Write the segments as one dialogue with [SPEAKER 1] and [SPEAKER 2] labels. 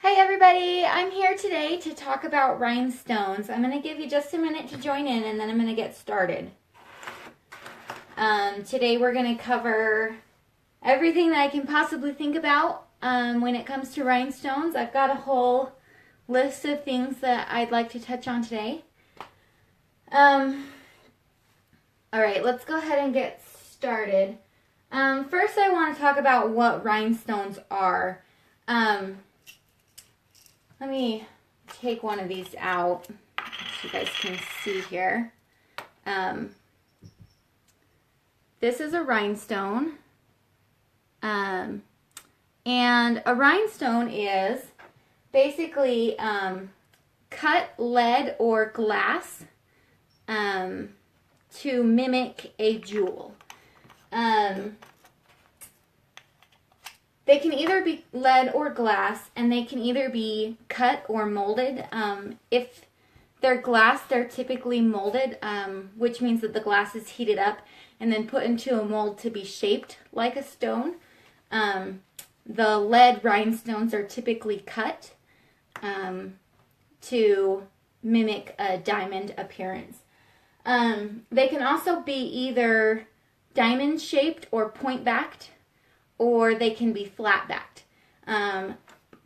[SPEAKER 1] Hey everybody, I'm here today to talk about rhinestones. I'm going to give you just a minute to join in and then I'm going to get started. Today we're going to cover everything that I can possibly think about when it comes to rhinestones. I've got a whole list of things that I'd like to touch on today. Alright, let's go ahead and get started. First I want to talk about what rhinestones are. Let me take one of these out so you guys can see here. This is a rhinestone. And a rhinestone is basically cut lead or glass to mimic a jewel. They can either be lead or glass, and they can either be cut or molded. If they're glass, they're typically molded, which means that the glass is heated up and then put into a mold to be shaped like a stone. The lead rhinestones are typically cut to mimic a diamond appearance. They can also be either diamond shaped or point backed, or they can be flat backed.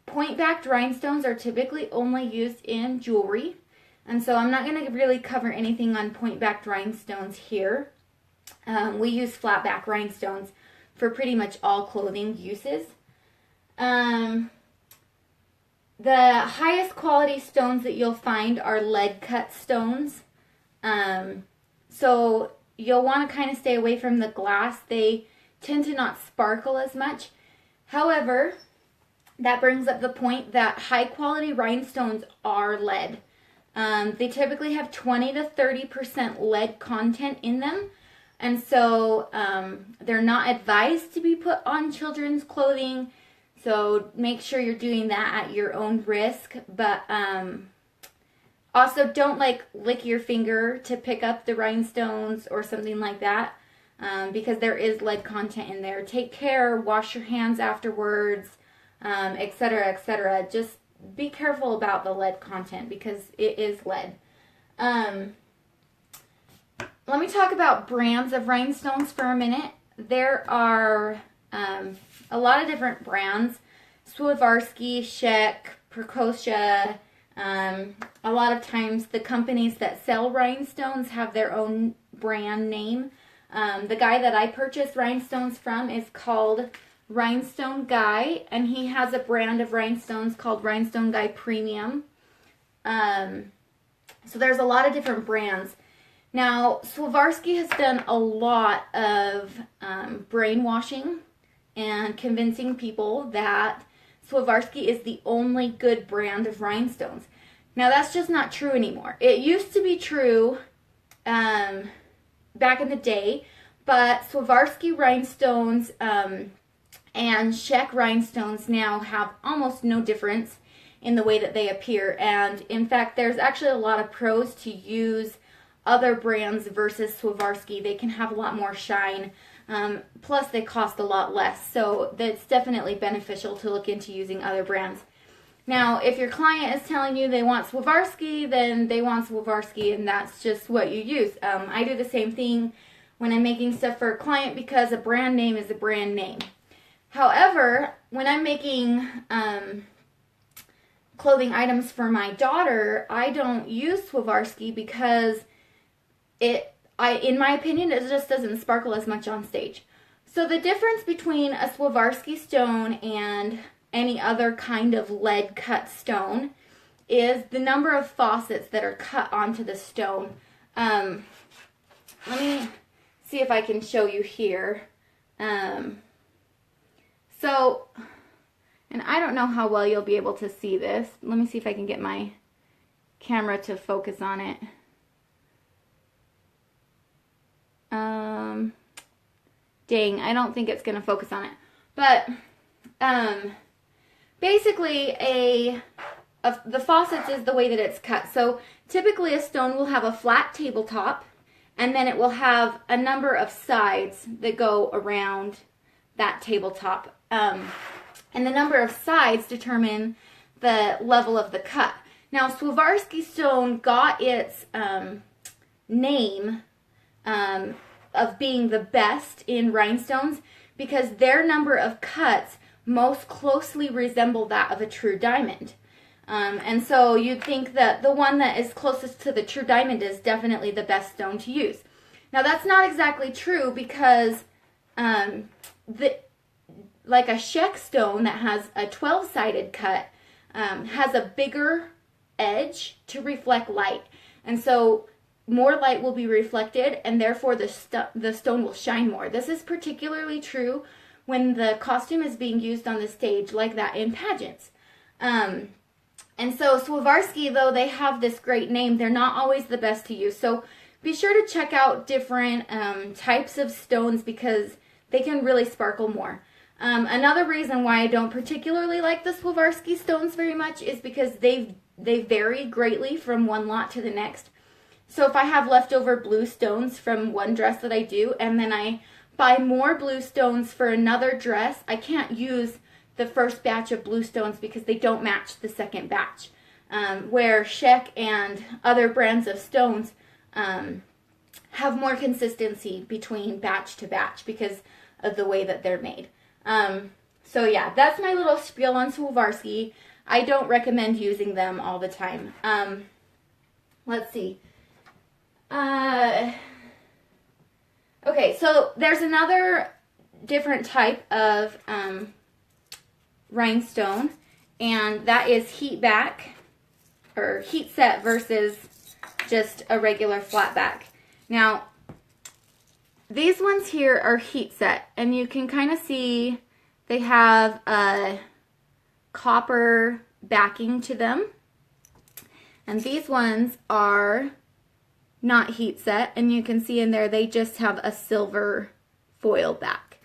[SPEAKER 1] Point backed rhinestones are typically only used in jewelry, and so I'm not going to really cover anything on point backed rhinestones here. We use flat back rhinestones for pretty much all clothing uses. The highest quality stones that you'll find are lead cut stones. So you'll want to kind of stay away from the glass. They tend to not sparkle as much. However, that brings up the point that high quality rhinestones are lead. They typically have 20 to 30% lead content in them, and so they're not advised to be put on children's clothing, so make sure you're doing that at your own risk. But also don't lick your finger to pick up the rhinestones or something like that. Because there is lead content in there. Take care, wash your hands afterwards, etc., etc. Just be careful about the lead content because it is lead. Let me talk about brands of rhinestones for a minute. There are a lot of different brands. Swarovski, Czech, Preciosa. A lot of times the companies that sell rhinestones have their own brand name. The guy that I purchased rhinestones from is called Rhinestone Guy, and he has a brand of rhinestones called Rhinestone Guy Premium. So there's a lot of different brands. Now, Swarovski has done a lot of brainwashing and convincing people that Swarovski is the only good brand of rhinestones. Now, that's just not true anymore. It used to be true back in the day, but Swarovski rhinestones and Czech rhinestones now have almost no difference in the way that they appear. And in fact, there's actually a lot of pros to use other brands versus Swarovski. They can have a lot more shine, plus they cost a lot less, so it's definitely beneficial to look into using other brands. Now, if your client is telling you they want Swarovski, then they want Swarovski, and that's just what you use. I do the same thing when I'm making stuff for a client because a brand name is a brand name. However, when I'm making clothing items for my daughter, I don't use Swarovski because in my opinion, it just doesn't sparkle as much on stage. So the difference between a Swarovski stone and any other kind of lead cut stone is the number of faucets that are cut onto the stone. Let me see if I can show you here. And I don't know how well you'll be able to see this. Let me see if I can get my camera to focus on it. Dang, I don't think it's going to focus on it. But basically, the faucets is the way that it's cut. So typically a stone will have a flat tabletop, and then it will have a number of sides that go around that tabletop. And the number of sides determine the level of the cut. Now, Swarovski stone got its name of being the best in rhinestones because their number of cuts most closely resemble that of a true diamond. And so you'd think that the one that is closest to the true diamond is definitely the best stone to use. Now, that's not exactly true because like a Czech stone that has a 12-sided cut has a bigger edge to reflect light. And so more light will be reflected, and therefore the stone will shine more. This is particularly true when the costume is being used on the stage like that in pageants. And so Swarovski, though they have this great name, they're not always the best to use. So be sure to check out different types of stones because they can really sparkle more. Another reason why I don't particularly like the Swarovski stones very much is because they vary greatly from one lot to the next. So if I have leftover blue stones from one dress that I do, and then I buy more blue stones for another dress, I can't use the first batch of blue stones because they don't match the second batch. Where Czech and other brands of stones have more consistency between batch to batch because of the way that they're made. So yeah, that's my little spiel on Swarovski. I don't recommend using them all the time. Let's see. Okay, so there's another different type of rhinestone, and that is heat back or heat set versus just a regular flat back. Now, these ones here are heat set, and you can kind of see they have a copper backing to them. And these ones are not heat set, and you can see in there they just have a silver foil back.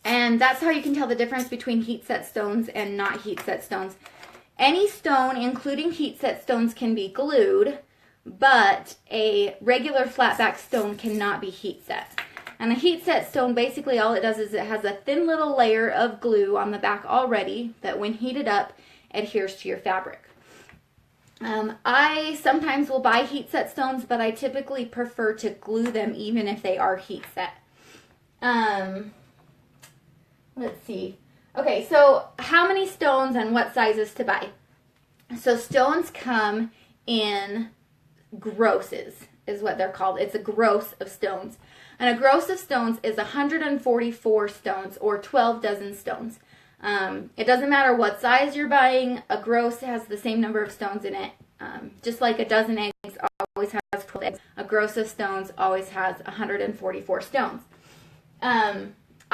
[SPEAKER 1] And that's how you can tell the difference between heat set stones and not heat set stones. Any stone, including heat set stones, can be glued, but a regular flat back stone cannot be heat set. And a heat set stone, basically all it does is it has a thin little layer of glue on the back already that when heated up adheres to your fabric. I sometimes will buy heat set stones, but I typically prefer to glue them even if they are heat set. Let's see. Okay, so how many stones and what sizes to buy? So stones come in grosses, is what they're called. It's a gross of stones. And a gross of stones is 144 stones or 12 dozen stones. It doesn't matter what size you're buying, a gross has the same number of stones in it. Just like a dozen eggs always has 12 eggs, a gross of stones always has 144 stones.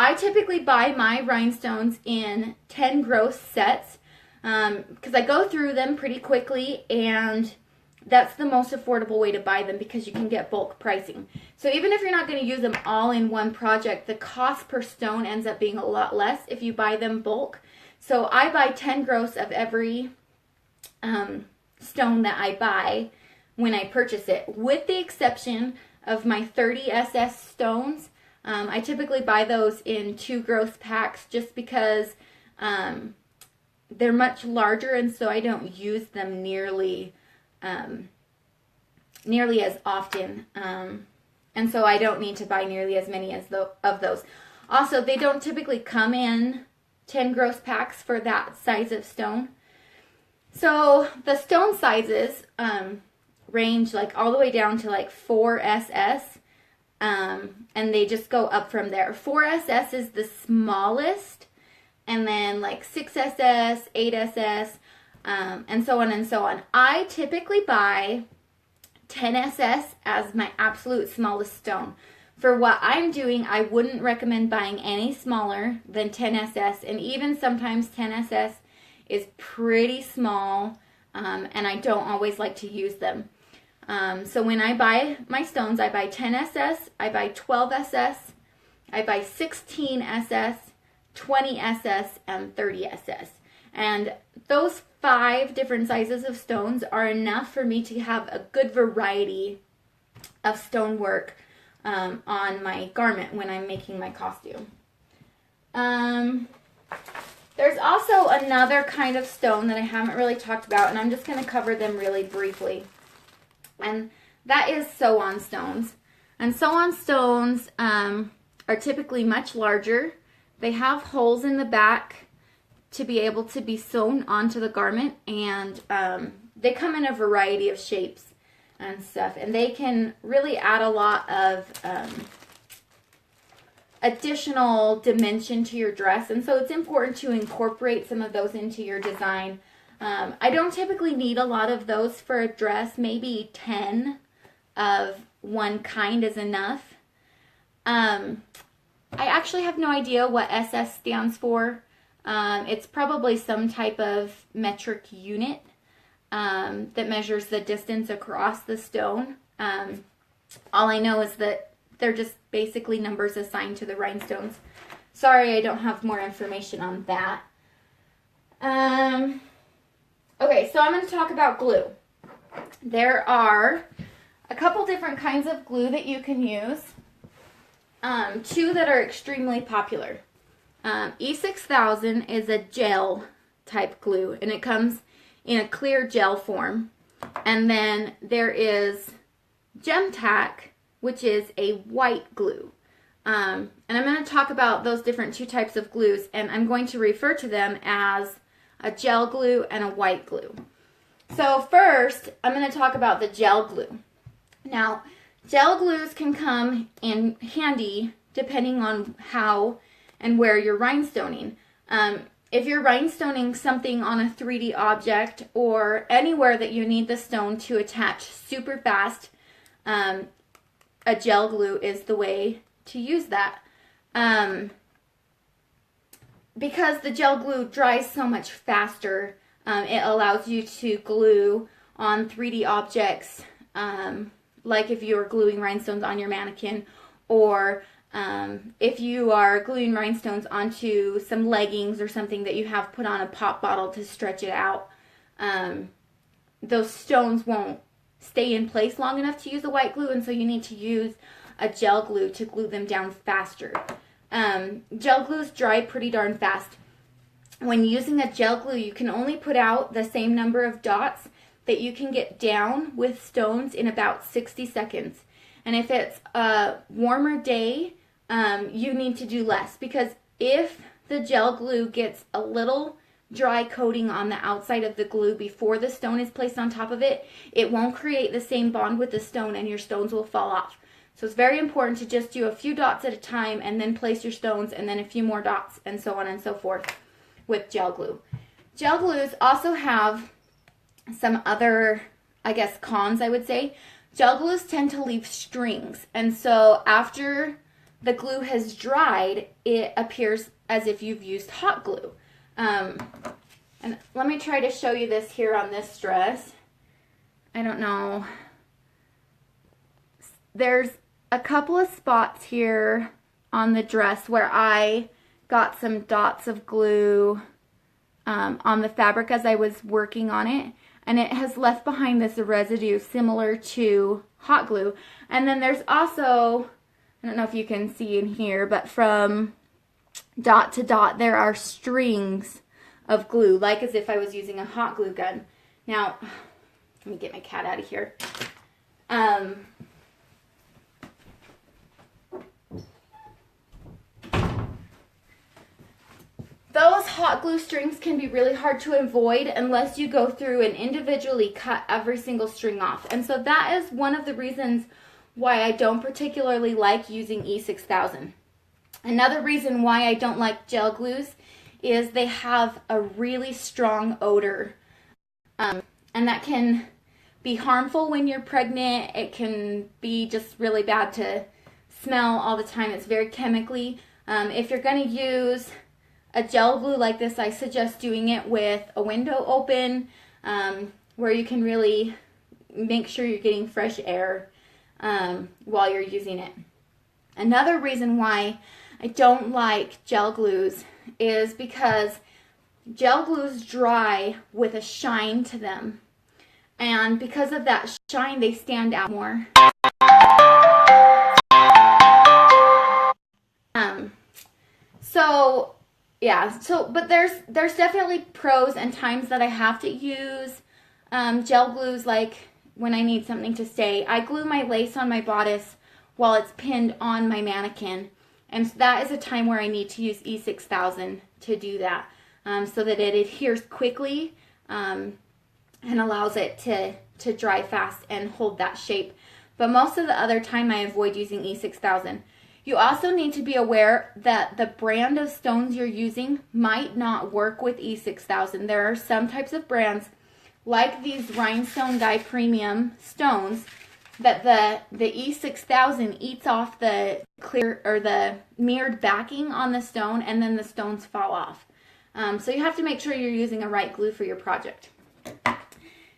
[SPEAKER 1] I typically buy my rhinestones in 10 gross sets because I go through them pretty quickly, and that's the most affordable way to buy them because you can get bulk pricing. So even if you're not going to use them all in one project, the cost per stone ends up being a lot less if you buy them bulk. So I buy 10 gross of every stone that I buy when I purchase it, with the exception of my 30 SS stones. I typically buy those in 2 gross packs just because they're much larger, and so I don't use them nearly as often, and so I don't need to buy nearly as many of those. Also, they don't typically come in 10 gross packs for that size of stone. So the stone sizes range like all the way down to like 4 SS, and they just go up from there. 4 SS is the smallest, and then like 6 SS, 8 SS, and so on and so on. I typically buy 10 SS as my absolute smallest stone. For what I'm doing, I wouldn't recommend buying any smaller than 10 SS, and even sometimes 10 SS is pretty small, and I don't always like to use them. So when I buy my stones, I buy 10 SS, I buy 12 SS, I buy 16 SS, 20 SS, and 30 SS. And those 5 different sizes of stones are enough for me to have a good variety of stonework on my garment when I'm making my costume. There's also another kind of stone that I haven't really talked about, and I'm just going to cover them really briefly. And that is sew-on stones. And sew-on stones are typically much larger. They have holes in the back to be able to be sewn onto the garment, and they come in a variety of shapes and stuff, and they can really add a lot of additional dimension to your dress, and so it's important to incorporate some of those into your design. I don't typically need a lot of those for a dress. Maybe 10 of one kind is enough. I actually have no idea what SS stands for. It's probably some type of metric unit that measures the distance across the stone. All I know is that they're just basically numbers assigned to the rhinestones. Sorry, I don't have more information on that. Okay, so I'm going to talk about glue. There are a couple different kinds of glue that you can use. Two that are extremely popular. E6000 is a gel type glue, and it comes in a clear gel form. And then there is Gem Tack, which is a white glue. And I'm going to talk about those different two types of glues, and I'm going to refer to them as a gel glue and a white glue. So first, I'm going to talk about the gel glue. Now, gel glues can come in handy depending on how and where you're rhinestoning. If you're rhinestoning something on a 3D object or anywhere that you need the stone to attach super fast, a gel glue is the way to use that. Because the gel glue dries so much faster, it allows you to glue on 3D objects, like if you are gluing rhinestones on your mannequin, or if you are gluing rhinestones onto some leggings or something that you have put on a pop bottle to stretch it out. Those stones won't stay in place long enough to use a white glue, and so you need to use a gel glue to glue them down faster. Gel glues dry pretty darn fast. When using a gel glue, you can only put out the same number of dots that you can get down with stones in about 60 seconds. And if it's a warmer day, you need to do less, because if the gel glue gets a little dry coating on the outside of the glue before the stone is placed on top of it, it won't create the same bond with the stone and your stones will fall off. So it's very important to just do a few dots at a time and then place your stones and then a few more dots and so on and so forth with gel glue. Gel glues also have some other, I guess, cons, I would say. Gel glues tend to leave strings, and so after the glue has dried, it appears as if you've used hot glue. And let me try to show you this here on this dress. I don't know. There's a couple of spots here on the dress where I got some dots of glue on the fabric as I was working on it, and it has left behind this residue similar to hot glue. And then there's also, I don't know if you can see in here, but from dot to dot there are strings of glue, like as if I was using a hot glue gun. Now, let me get my cat out of here. Those hot glue strings can be really hard to avoid unless you go through and individually cut every single string off. And so that is one of the reasons why I don't particularly like using E6000. Another reason why I don't like gel glues is they have a really strong odor. And that can be harmful when you're pregnant. It can be just really bad to smell all the time. It's very chemically. If you're going to use a gel glue like this, I suggest doing it with a window open, where you can really make sure you're getting fresh air while you're using it. Another reason why I don't like gel glues is because gel glues dry with a shine to them, and because of that shine they stand out more. So yeah, so, but there's definitely pros and times that I have to use gel glues, like when I need something to stay. I glue my lace on my bodice while it's pinned on my mannequin, and so that is a time where I need to use E6000 to do that, so that it adheres quickly and allows it to dry fast and hold that shape. But most of the other time I avoid using E6000. You also need to be aware that the brand of stones you're using might not work with E6000. There are some types of brands, like these Rhinestone Dye Premium stones, that the E6000 eats off the clear or the mirrored backing on the stone, and then the stones fall off. So you have to make sure you're using a right glue for your project.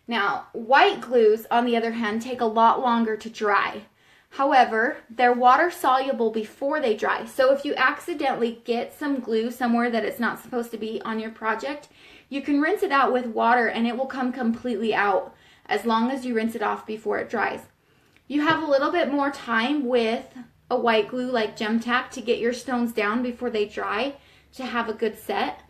[SPEAKER 1] Now, white glues, on the other hand, take a lot longer to dry. However, they're water soluble before they dry. So if you accidentally get some glue somewhere that it's not supposed to be on your project, you can rinse it out with water and it will come completely out as long as you rinse it off before it dries. You have a little bit more time with a white glue like Gem Tack to get your stones down before they dry to have a good set.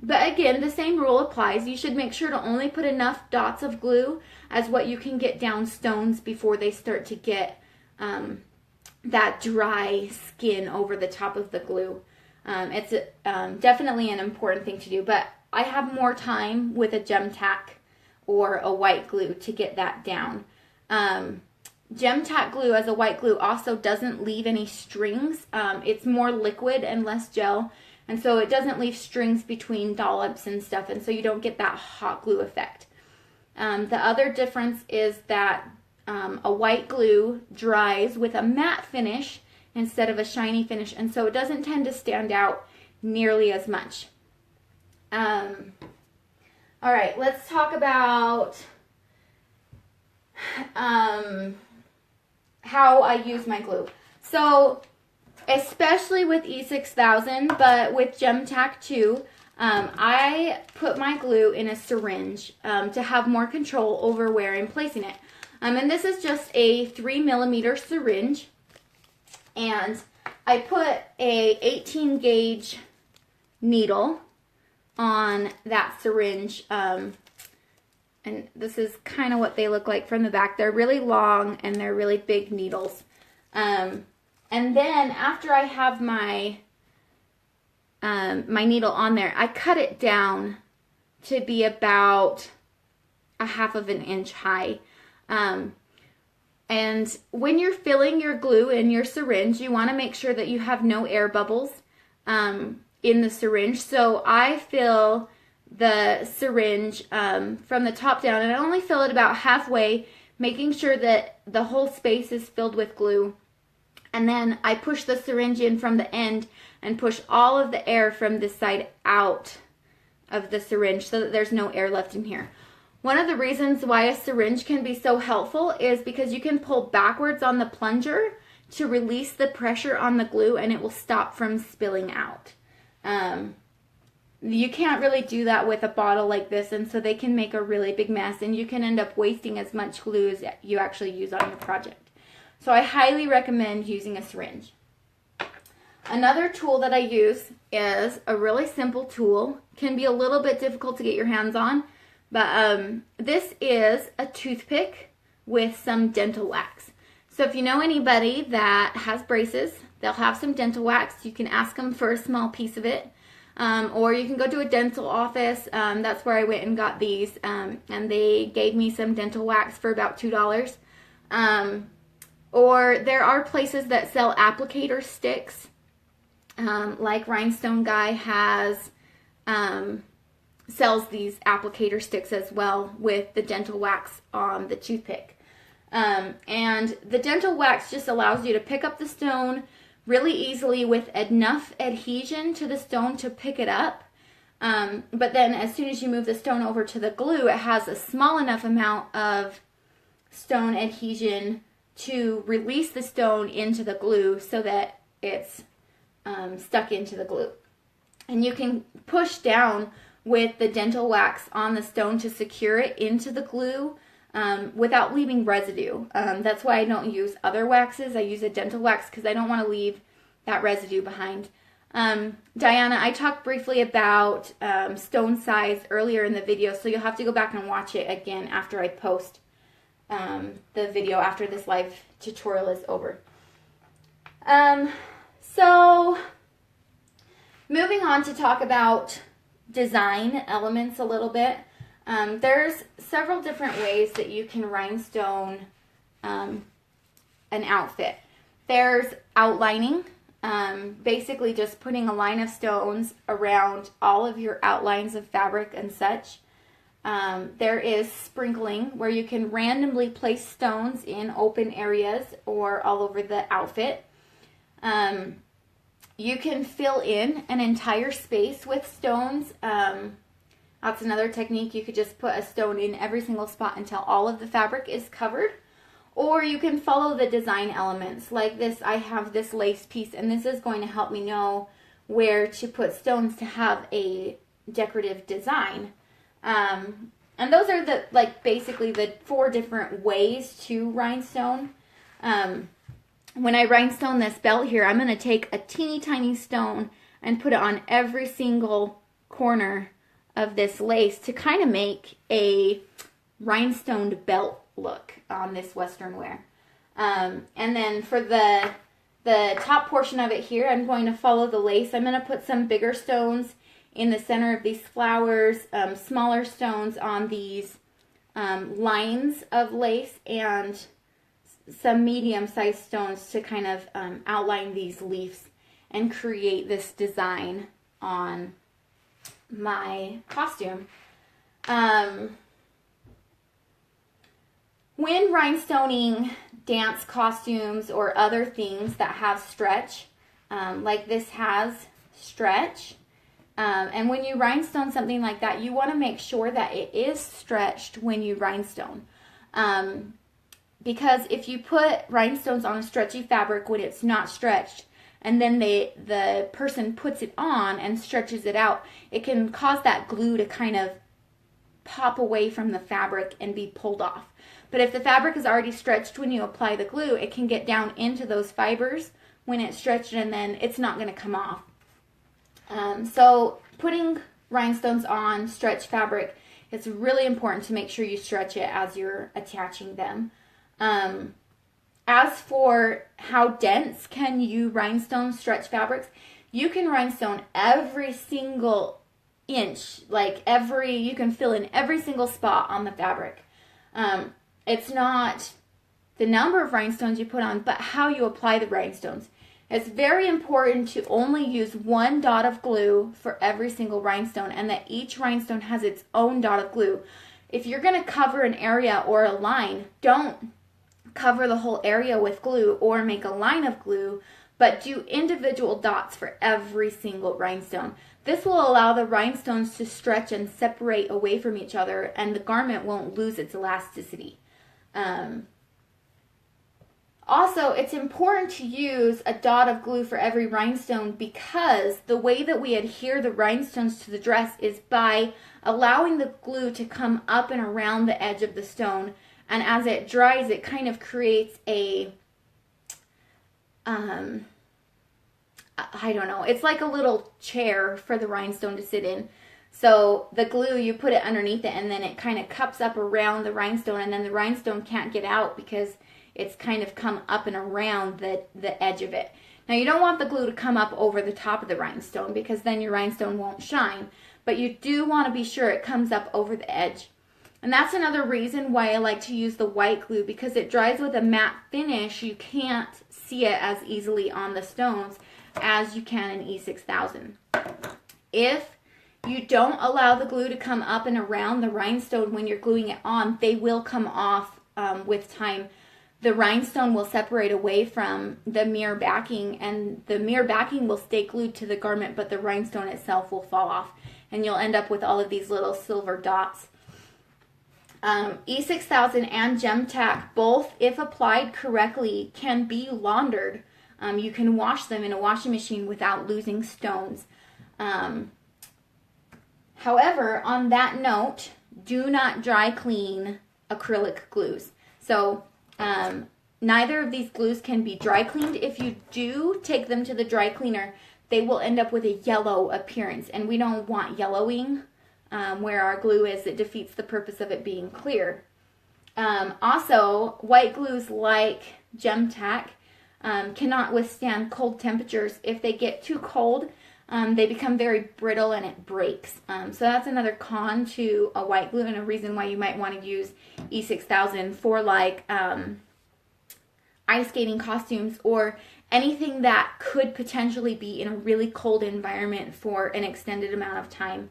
[SPEAKER 1] But again, the same rule applies. You should make sure to only put enough dots of glue as what you can get down stones before they start to get that dry skin over the top of the glue. It's definitely an important thing to do, but I have more time with a Gem Tack or a white glue to get that down. Gem Tack glue as a white glue also doesn't leave any strings. It's more liquid and less gel, and so it doesn't leave strings between dollops and stuff, and so you don't get that hot glue effect. The other difference is that a white glue dries with a matte finish instead of a shiny finish, and so it doesn't tend to stand out nearly as much. All right, let's talk about how I use my glue. So, especially with E6000, but with Gem Tack too, I put my glue in a syringe to have more control over where I'm placing it. And this is just a 3mm syringe, and I put a 18 gauge needle on that syringe, and this is kind of what they look like from the back. They're really long and they're really big needles. And then after I have my my needle on there, I cut it down to be about 1/2 of an inch high. And when you're filling your glue in your syringe, you want to make sure that you have no air bubbles in the syringe. So I fill the syringe from the top down, and I only fill it about halfway, making sure that the whole space is filled with glue. And then I push the syringe in from the end and push all of the air from this side out of the syringe so that there's no air left in here. One of the reasons why a syringe can be so helpful is because you can pull backwards on the plunger to release the pressure on the glue, and it will stop from spilling out. You can't really do that with a bottle like this, and so they can make a really big mess, and you can end up wasting as much glue as you actually use on your project. So I highly recommend using a syringe. Another tool that I use is a really simple tool. Can be a little bit difficult to get your hands on, but this is a toothpick with some dental wax. So if you know anybody that has braces, they'll have some dental wax. You can ask them for a small piece of it. Or you can go to a dental office. That's where I went and got these. And they gave me some dental wax for about $2. Or there are places that sell applicator sticks. Like Rhinestone Guy has, sells these applicator sticks as well with the dental wax on the toothpick. And the dental wax just allows you to pick up the stone really easily with enough adhesion to the stone to pick it up. But then as soon as you move the stone over to the glue, it has a small enough amount of stone adhesion to release the stone into the glue so that it's stuck into the glue. And you can push down with the dental wax on the stone to secure it into the glue without leaving residue. That's why I don't use other waxes. I use a dental wax because I don't want to leave that residue behind. Diana, I talked briefly about stone size earlier in the video, so you'll have to go back and watch it again after I post the video after this live tutorial is over. So moving on to talk about design elements a little bit. There's several different ways that you can rhinestone an outfit. There's outlining, basically just putting a line of stones around all of your outlines of fabric and such. There is sprinkling, where you can randomly place stones in open areas or all over the outfit. You can fill in an entire space with stones. That's another technique. You could just put a stone in every single spot until all of the fabric is covered. Or you can follow the design elements. Like this, I have this lace piece, and this is going to help me know where to put stones to have a decorative design. And those are the, basically the 4 different ways to rhinestone. When I rhinestone this belt here, I'm going to take a teeny tiny stone and put it on every single corner of this lace to kind of make a rhinestoned belt look on this western wear. And then for the top portion of it here, I'm going to follow the lace. I'm going to put some bigger stones in the center of these flowers, smaller stones on these lines of lace, and some medium-sized stones to kind of outline these leaves and create this design on my costume. When rhinestoning dance costumes or other things that have stretch, like this has stretch, and when you rhinestone something like that, you want to make sure that it is stretched when you rhinestone. Because if you put rhinestones on a stretchy fabric when it's not stretched, and then the person puts it on and stretches it out, it can cause that glue to kind of pop away from the fabric and be pulled off. But if the fabric is already stretched when you apply the glue, it can get down into those fibers when it's stretched, and then it's not going to come off. So putting rhinestones on stretched fabric, it's really important to make sure you stretch it as you're attaching them. As for how dense can you rhinestone stretch fabrics, you can rhinestone every single inch, you can fill in every single spot on the fabric. It's not the number of rhinestones you put on, but how you apply the rhinestones. It's very important to only use 1 dot of glue for every single rhinestone, and that each rhinestone has its own dot of glue. If you're going to cover an area or a line, don't cover the whole area with glue or make a line of glue, but do individual dots for every single rhinestone. This will allow the rhinestones to stretch and separate away from each other, and the garment won't lose its elasticity. Also, it's important to use a dot of glue for every rhinestone, because the way that we adhere the rhinestones to the dress is by allowing the glue to come up and around the edge of the stone, and as it dries, it kind of creates a, I don't know, it's like a little chair for the rhinestone to sit in. So the glue, you put it underneath it, and then it kind of cups up around the rhinestone, and then the rhinestone can't get out because it's kind of come up and around the edge of it. Now, you don't want the glue to come up over the top of the rhinestone, because then your rhinestone won't shine, but you do want to be sure it comes up over the edge. And that's another reason why I like to use the white glue, because it dries with a matte finish. You can't see it as easily on the stones as you can in E6000. If you don't allow the glue to come up and around the rhinestone when you're gluing it on, they will come off with time. The rhinestone will separate away from the mirror backing, and the mirror backing will stay glued to the garment, but the rhinestone itself will fall off, and you'll end up with all of these little silver dots. E6000 and Gem Tack, both, if applied correctly, can be laundered. You can wash them in a washing machine without losing stones. However, on that note, do not dry clean acrylic glues. So neither of these glues can be dry cleaned. If you do take them to the dry cleaner, they will end up with a yellow appearance, and we don't want yellowing where our glue is. It defeats the purpose of it being clear. Also, white glues like Gem Tack cannot withstand cold temperatures. If they get too cold, they become very brittle and it breaks. So that's another con to a white glue, and a reason why you might want to use E6000 for like ice skating costumes or anything that could potentially be in a really cold environment for an extended amount of time.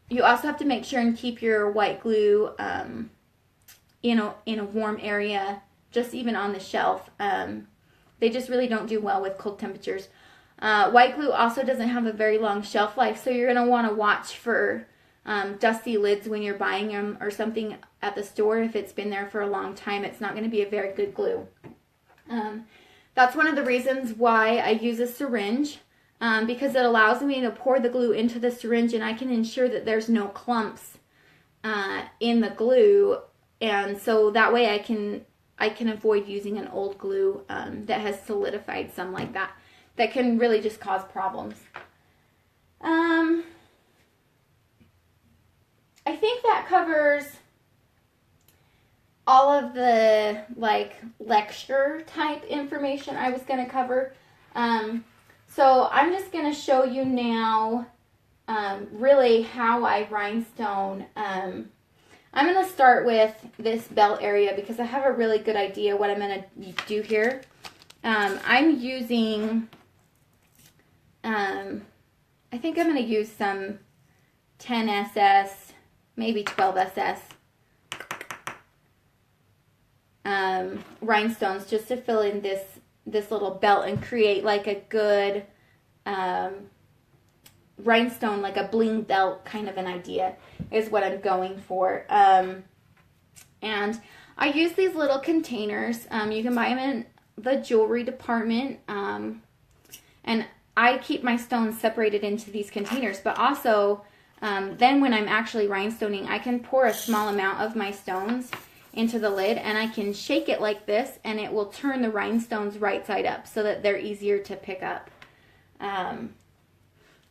[SPEAKER 1] You also have to make sure and keep your white glue in a warm area, just even on the shelf. They just really don't do well with cold temperatures. White glue also doesn't have a very long shelf life, so you're going to want to watch for dusty lids when you're buying them or something at the store. If it's been there for a long time, it's not going to be a very good glue. That's one of the reasons why I use a syringe, because it allows me to pour the glue into the syringe, and I can ensure that there's no clumps in the glue, and so that way I can avoid using an old glue that has solidified some like that. That can really just cause problems. I think that covers all of the like lecture type information I was going to cover. So I'm just going to show you now really how I rhinestone. I'm going to start with this belt area because I have a really good idea what I'm going to do here. I'm using, I think I'm going to use some 10SS, maybe 12SS rhinestones just to fill in this little belt and create like a good rhinestone, like a bling belt kind of an idea is what I'm going for. And I use these little containers. You can buy them in the jewelry department, and I keep my stones separated into these containers, but also then when I'm actually rhinestoning, I can pour a small amount of my stones into the lid, and I can shake it like this, and it will turn the rhinestones right side up so that they're easier to pick up. I'm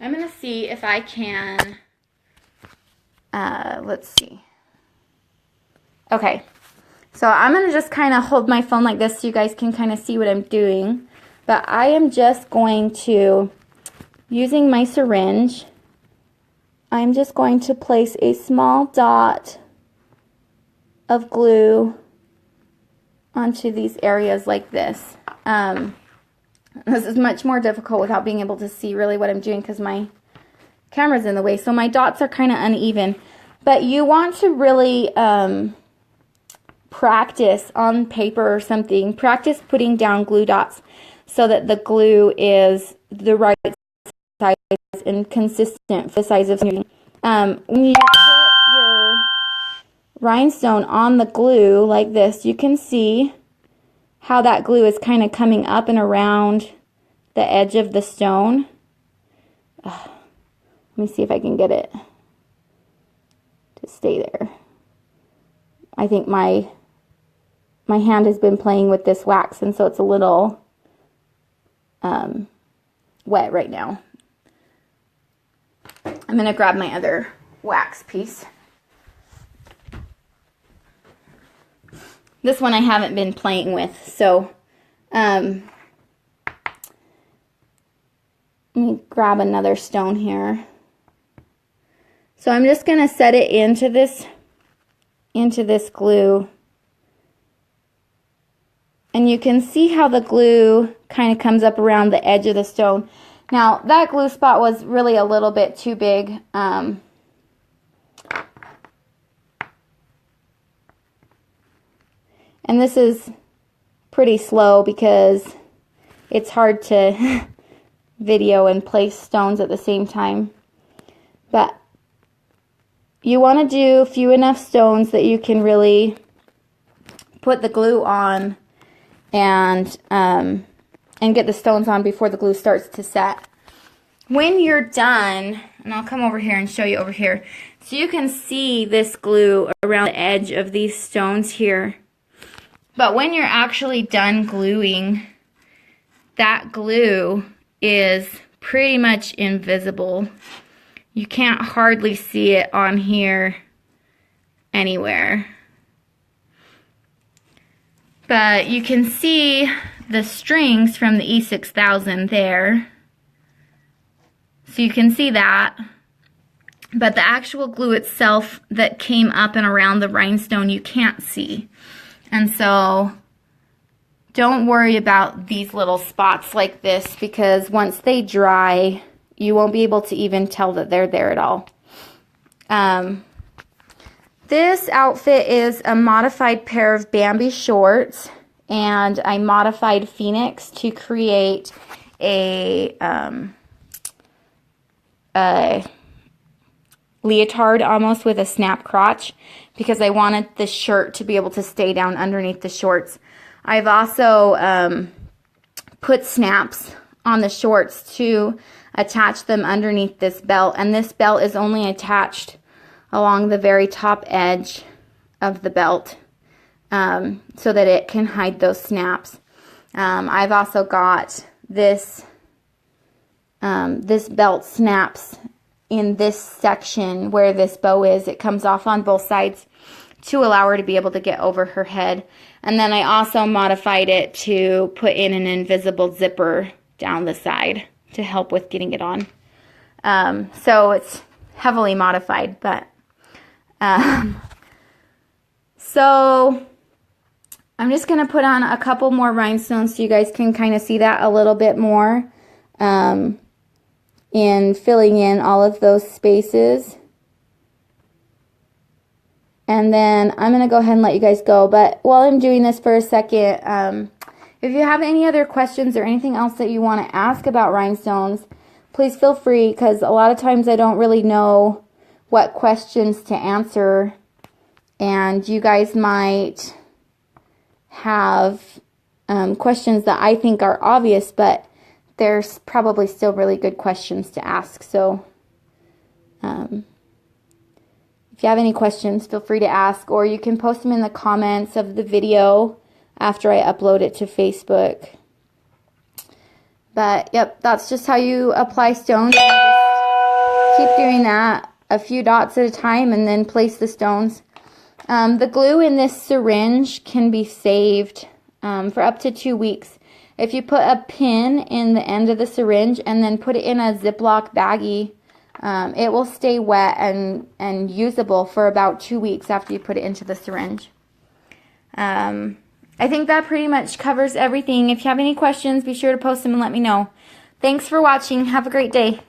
[SPEAKER 1] going to see if I can, let's see. Okay, so I'm going to just kind of hold my phone like this so you guys can kind of see what I'm doing. But I am just going to, using my syringe, I'm just going to place a small dot of glue onto these areas like this. This is much more difficult without being able to see really what I'm doing because my camera's in the way. So my dots are kind of uneven. But you want to really practice on paper or something. Practice putting down glue dots so that the glue is the right size and consistent for the size of when you put your rhinestone on the glue like this, you can see how that glue is kind of coming up and around the edge of the stone. Let me see if I can get it to stay there. I think my hand has been playing with this wax, and so it's a little wet right now. I'm going to grab my other wax piece. This one I haven't been playing with, so let me grab another stone here. So I'm just going to set it into this glue. And you can see how the glue kind of comes up around the edge of the stone. Now, that glue spot was really a little bit too big. And this is pretty slow because it's hard to video and place stones at the same time. But you want to do few enough stones that you can really put the glue on and get the stones on before the glue starts to set. When you're done, and I'll come over here and show you over here, so you can see this glue around the edge of these stones here. But when you're actually done gluing, that glue is pretty much invisible. You can't hardly see it on here anywhere. But you can see the strings from the E6000 there. So you can see that. But the actual glue itself that came up and around the rhinestone you can't see. And so don't worry about these little spots like this, because once they dry, you won't be able to even tell that they're there at all. This outfit is a modified pair of Bambi shorts, and I modified Phoenix to create a leotard almost with a snap crotch, because I wanted the shirt to be able to stay down underneath the shorts. I've also put snaps on the shorts to attach them underneath this belt, and this belt is only attached along the very top edge of the belt so that it can hide those snaps. I've also got this belt snaps in this section where this bow is. It comes off on both sides to allow her to be able to get over her head. And then I also modified it to put in an invisible zipper down the side to help with getting it on. So it's heavily modified, but so I'm just going to put on a couple more rhinestones so you guys can kind of see that a little bit more in filling in all of those spaces. And then I'm going to go ahead and let you guys go. But while I'm doing this for a second, if you have any other questions or anything else that you want to ask about rhinestones, please feel free, because a lot of times I don't really know what questions to answer. And you guys might have questions that I think are obvious, but there's probably still really good questions to ask. So if you have any questions, feel free to ask, or you can post them in the comments of the video after I upload it to Facebook. But yep, that's just how you apply stones. Just keep doing that a few dots at a time and then place the stones. The glue in this syringe can be saved for up to 2 weeks. If you put a pin in the end of the syringe and then put it in a Ziploc baggie, it will stay wet and usable for about 2 weeks after you put it into the syringe. I think that pretty much covers everything. If you have any questions, be sure to post them and let me know. Thanks for watching. Have a great day.